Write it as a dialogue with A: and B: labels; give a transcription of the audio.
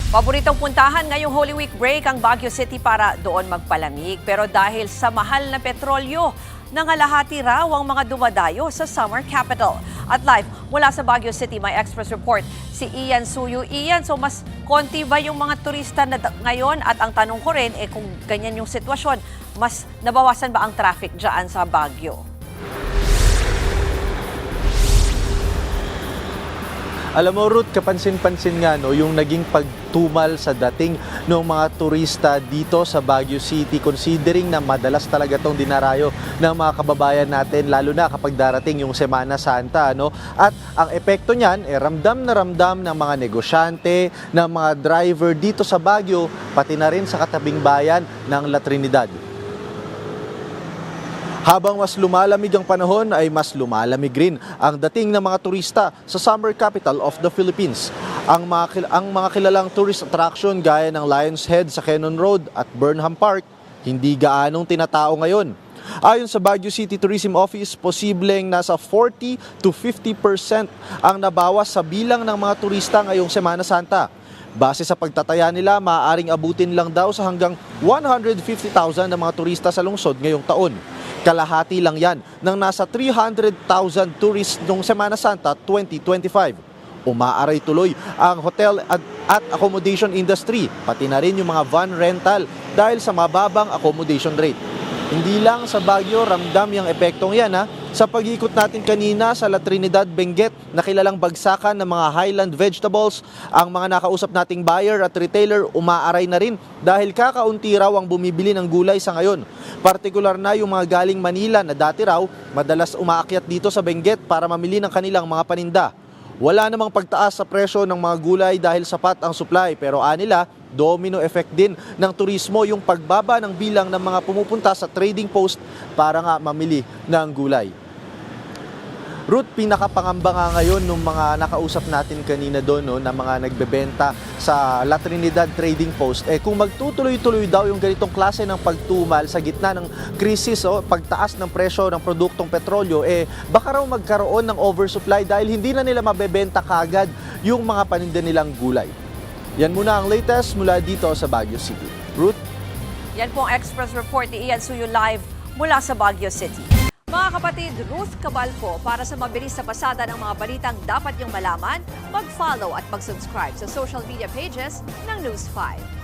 A: Paboritong puntahan ngayong Holy Week break ang Baguio City para doon magpalamig. Pero dahil sa mahal na petrolyo, nangalahati raw ang mga dumadayo sa summer capital. At live mula sa Baguio City, may Express Report si Ian Suyu. Ian, so mas konti ba yung mga turista na ngayon? At ang tanong ko rin, kung ganyan yung sitwasyon, mas nabawasan ba ang traffic dyan sa Baguio?
B: Alam mo, Ruth, kapansin-pansin nga yung naging pagtumal sa dating ng mga turista dito sa Baguio City, considering na madalas talaga itong dinarayo ng mga kababayan natin, lalo na kapag darating yung Semana Santa. At ang epekto niyan, ramdam na ramdam ng mga negosyante, ng mga driver dito sa Baguio, pati na rin sa katabing bayan ng La Trinidad. Habang mas lumalamig ang panahon ay mas lumalamig rin ang dating ng mga turista sa summer capital of the Philippines. Ang mga kilalang tourist attraction gaya ng Lion's Head sa Cannon Road at Burnham Park, hindi gaanong tinatao ngayon. Ayon sa Baguio City Tourism Office, posibleng nasa 40 to 50% ang nabawas sa bilang ng mga turista ngayong Semana Santa. Base sa pagtataya nila, maaaring abutin lang daw sa hanggang 150,000 na mga turista sa lungsod ngayong taon. Kalahati lang yan ng nasa 300,000 tourists noong Semana Santa 2025. Umaaray tuloy ang hotel at accommodation industry, pati na rin yung mga van rental dahil sa mababang accommodation rate. Hindi lang sa Baguio ramdam yung epektong yan. Sa pag-ikot natin kanina sa La Trinidad, Benguet, na kilalang bagsakan ng mga highland vegetables, ang mga nakausap nating buyer at retailer umaaray na rin dahil kakaunti raw ang bumibili ng gulay sa ngayon. Partikular na yung mga galing Manila na dati raw madalas umaakyat dito sa Benguet para mamili ng kanilang mga paninda. Wala namang pagtaas sa presyo ng mga gulay dahil sapat ang supply, pero anila, domino effect din ng turismo yung pagbaba ng bilang ng mga pumupunta sa trading post para nga mamili ng gulay. Ruth, pinakapangamba nga ngayon ng mga nakausap natin kanina doon na mga nagbebenta sa La Trinidad Trading Post. Kung magtutuloy-tuloy daw yung ganitong klase ng pagtumal sa gitna ng krisis o pagtaas ng presyo ng produktong petrolyo, baka raw magkaroon ng oversupply dahil hindi na nila mabebenta kagad yung mga paninda nilang gulay. Yan muna ang latest mula dito sa Baguio City. Ruth?
A: Yan po ang Express Report ni Ian Suyu live mula sa Baguio City. Mga kapatid, Ruth Cabalco, para sa mabilis na pasada ng mga balitang dapat niyong malaman, mag-follow at mag-subscribe sa social media pages ng News 5.